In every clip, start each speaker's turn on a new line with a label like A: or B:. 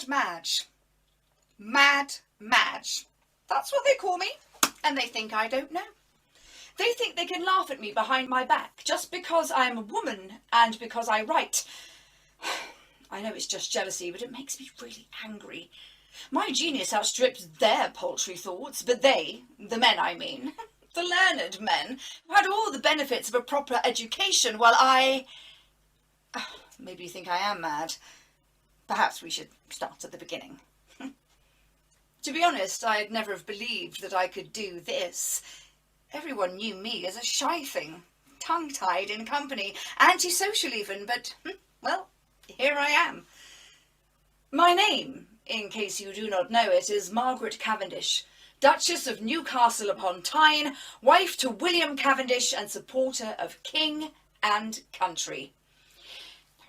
A: Mad Madge. Mad Madge. That's what they call me, and they think I don't know. They think they can laugh at me behind my back just because I'm a woman and because I write. I know it's just jealousy, but it makes me really angry. My genius outstrips their paltry thoughts, but they, the men I mean, the learned men, who had all the benefits of a proper education, while I... maybe you think I am mad. Perhaps we should start at the beginning. To be honest, I'd never have believed that I could do this. Everyone knew me as a shy thing, tongue-tied in company, antisocial even, but, well, here I am. My name, in case you do not know it, is Margaret Cavendish, Duchess of Newcastle upon Tyne, wife to William Cavendish and supporter of king and country.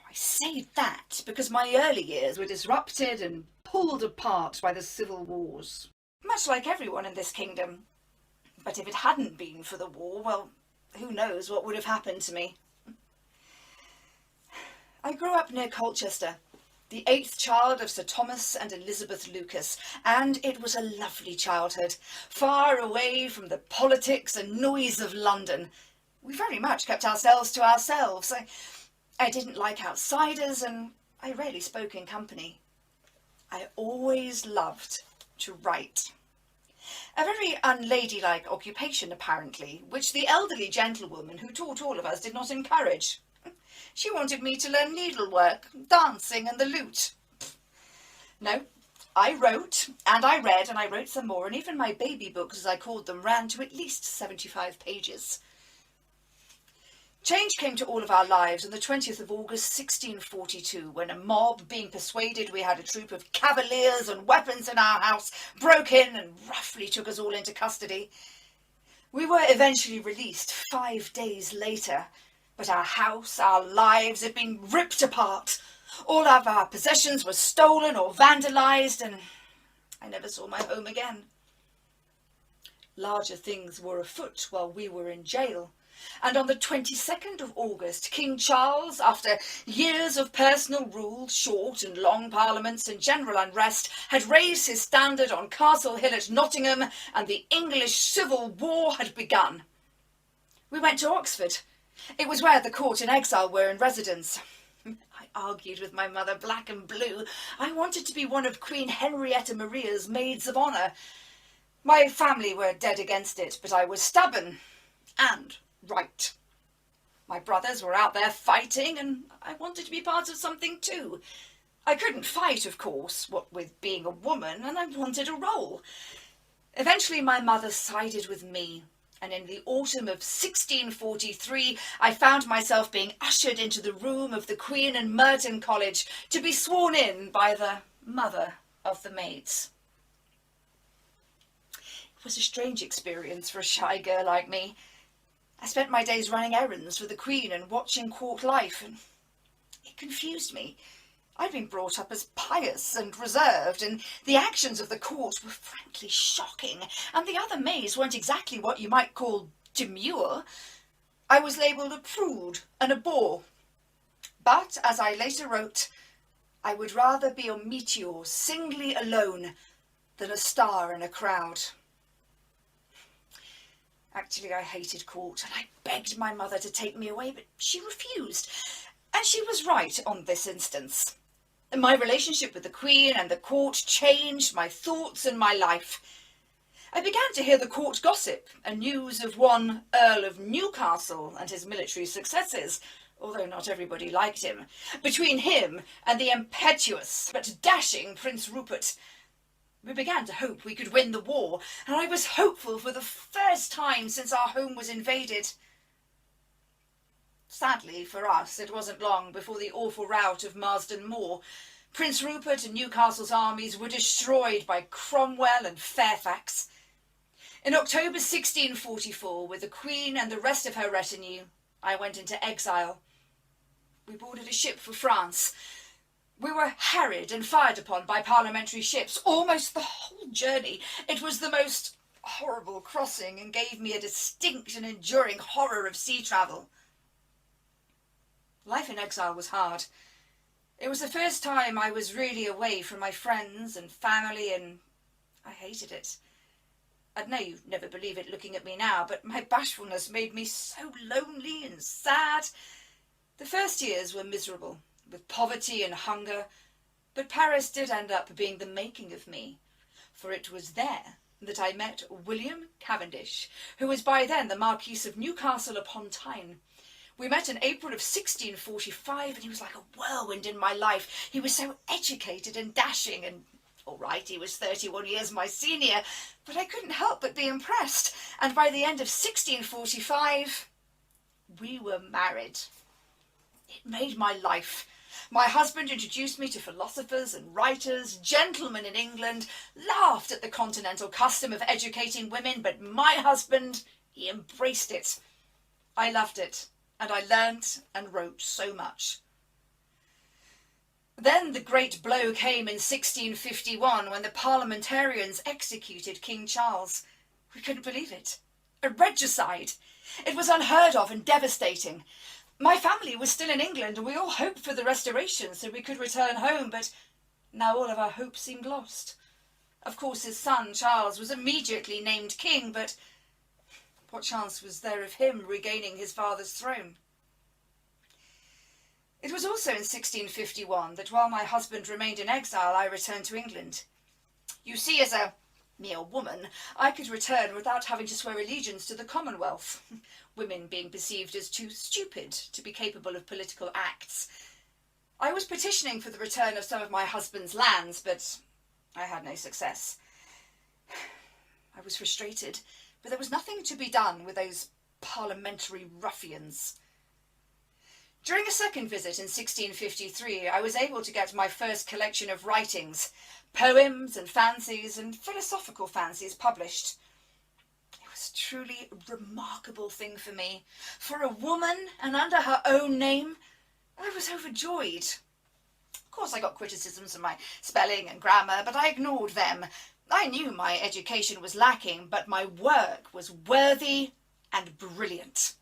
A: I say that because my early years were disrupted and pulled apart by the civil wars, much like everyone in this kingdom. But if it hadn't been for the war, well, who knows what would have happened to me. I grew up near Colchester, the 8th child of Sir Thomas and Elizabeth Lucas, and it was a lovely childhood, far away from the politics and noise of London. We very much kept ourselves to ourselves. I didn't like outsiders, and I rarely spoke in company. I always loved to write. A very unladylike occupation, apparently, which the elderly gentlewoman who taught all of us did not encourage. She wanted me to learn needlework, dancing and the lute. No, I wrote, and I read, and I wrote some more, and even my baby books, as I called them, ran to at least 75 pages. Change came to all of our lives on the 20th of August 1642, when a mob, being persuaded we had a troop of cavaliers and weapons in our house, broke in and roughly took us all into custody. We were eventually released 5 days later, but our house, our lives had been ripped apart. All of our possessions were stolen or vandalised, and I never saw my home again. Larger things were afoot while we were in jail. And on the 22nd of August, King Charles, after years of personal rule, short and long parliaments and general unrest, had raised his standard on Castle Hill at Nottingham, and the English Civil War had begun. We went to Oxford. It was where the court and Exile were in residence. I argued with my mother black and blue. I wanted to be one of Queen Henrietta Maria's maids of honour. My family were dead against it, but I was stubborn and right. My brothers were out there fighting, and I wanted to be part of something too. I couldn't fight, of course, what with being a woman, and I wanted a role. Eventually my mother sided with me, and in the autumn of 1643 I found myself being ushered into the room of the Queen and Merton College to be sworn in by the mother of the maids. It was a strange experience for a shy girl like me. I spent my days running errands for the Queen and watching court life, and it confused me. I'd been brought up as pious and reserved, and the actions of the court were frankly shocking, and the other maids weren't exactly what you might call demure. I was labelled a prude and a bore. But, as I later wrote, I would rather be a meteor singly alone than a star in a crowd. Actually, I hated court, and I begged my mother to take me away, but she refused. And she was right on this instance. My relationship with the Queen and the court changed my thoughts and my life. I began to hear the court gossip and news of one Earl of Newcastle and his military successes, although not everybody liked him, between him and the impetuous but dashing Prince Rupert. We began to hope we could win the war, and I was hopeful for the first time since our home was invaded. Sadly for us, it wasn't long before the awful rout of Marsden Moor. Prince Rupert and Newcastle's armies were destroyed by Cromwell and Fairfax. In October 1644, with the Queen and the rest of her retinue, I went into exile. We boarded a ship for France. We were harried and fired upon by parliamentary ships almost the whole journey. It was the most horrible crossing and gave me a distinct and enduring horror of sea travel. Life in exile was hard. It was the first time I was really away from my friends and family, and I hated it. I know you'd never believe it looking at me now, but my bashfulness made me so lonely and sad. The first years were miserable, with poverty and hunger, but Paris did end up being the making of me, for it was there that I met William Cavendish, who was by then the Marquis of Newcastle upon Tyne. We met in April of 1645, and he was like a whirlwind in my life. He was so educated and dashing, and all right, he was 31 years my senior, but I couldn't help but be impressed. And by the end of 1645, we were married. It made my life. My husband introduced me to philosophers and writers. Gentlemen in England laughed at the continental custom of educating women, but my husband, he embraced it. I loved it, and I learnt and wrote so much. Then the great blow came in 1651 when the parliamentarians executed King Charles. We couldn't believe it. A regicide. It was unheard of and devastating. My family was still in England, and we all hoped for the restoration so we could return home, but now all of our hopes seemed lost. Of course, his son, Charles, was immediately named king, but what chance was there of him regaining his father's throne? It was also in 1651 that while my husband remained in exile, I returned to England. You see, as a mere woman, I could return without having to swear allegiance to the Commonwealth, women being perceived as too stupid to be capable of political acts. I was petitioning for the return of some of my husband's lands, but I had no success. I was frustrated, but there was nothing to be done with those parliamentary ruffians. During a second visit in 1653, I was able to get my first collection of writings, poems and fancies and philosophical fancies published. It was truly a remarkable thing for me. For a woman and under her own name, I was overjoyed. Of course, I got criticisms of my spelling and grammar, but I ignored them. I knew my education was lacking, but my work was worthy and brilliant.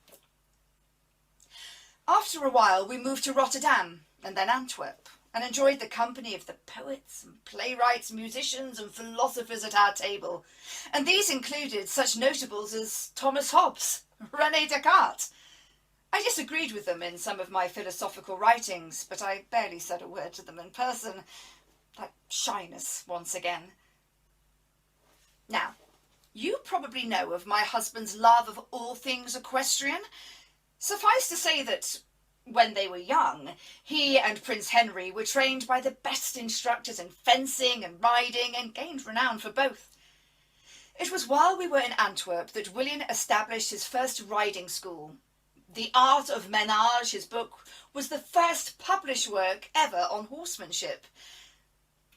A: After a while, we moved to Rotterdam and then Antwerp, and enjoyed the company of the poets and playwrights, musicians and philosophers at our table. And these included such notables as Thomas Hobbes, René Descartes. I disagreed with them in some of my philosophical writings, but I barely said a word to them in person. That shyness once again. Now, you probably know of my husband's love of all things equestrian. Suffice to say that when they were young, he and Prince Henry were trained by the best instructors in fencing and riding and gained renown for both. It was while we were in Antwerp that William established his first riding school. The Art of Menage, his book, was the first published work ever on horsemanship.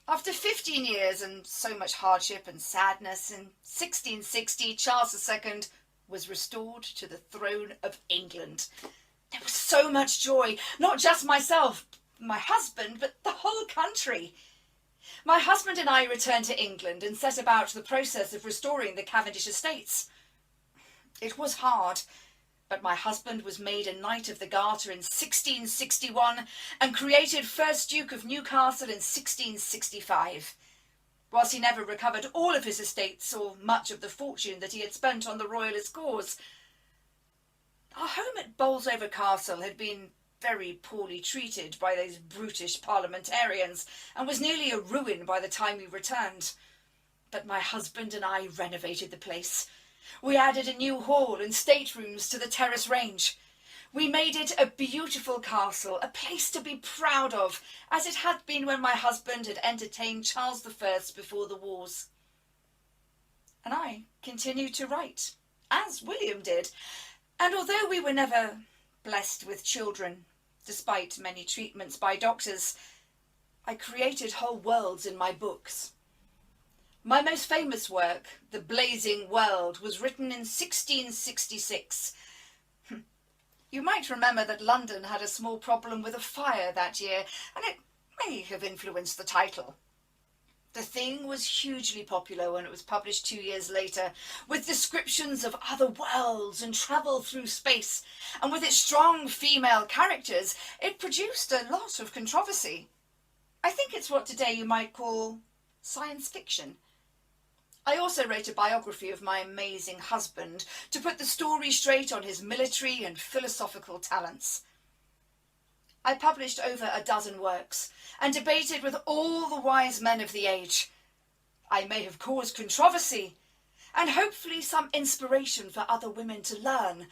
A: After 15 years and so much hardship and sadness, in 1660 Charles II was restored to the throne of England. There was so much joy, not just myself, my husband, but the whole country. My husband and I returned to England and set about the process of restoring the Cavendish estates. It was hard, but my husband was made a Knight of the Garter in 1661 and created First Duke of Newcastle in 1665. Whilst he never recovered all of his estates or much of the fortune that he had spent on the royalist cause. Our home at Bolsover Castle had been very poorly treated by those brutish parliamentarians and was nearly a ruin by the time we returned. But my husband and I renovated the place. We added a new hall and staterooms to the terrace range. We made it a beautiful castle, a place to be proud of, as it had been when my husband had entertained Charles I before the wars. And I continued to write, as William did, and although we were never blessed with children, despite many treatments by doctors, I created whole worlds in my books. My most famous work, The Blazing World, was written in 1666. You might remember that London had a small problem with a fire that year, and it may have influenced the title. The thing was hugely popular when it was published 2 years later, with descriptions of other worlds and travel through space, and with its strong female characters, it produced a lot of controversy. I think it's what today you might call science fiction. I also wrote a biography of my amazing husband to put the story straight on his military and philosophical talents. I published over a dozen works and debated with all the wise men of the age. I may have caused controversy and hopefully some inspiration for other women to learn,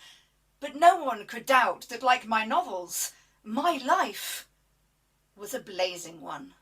A: but no one could doubt that, like my novels, my life was a blazing one.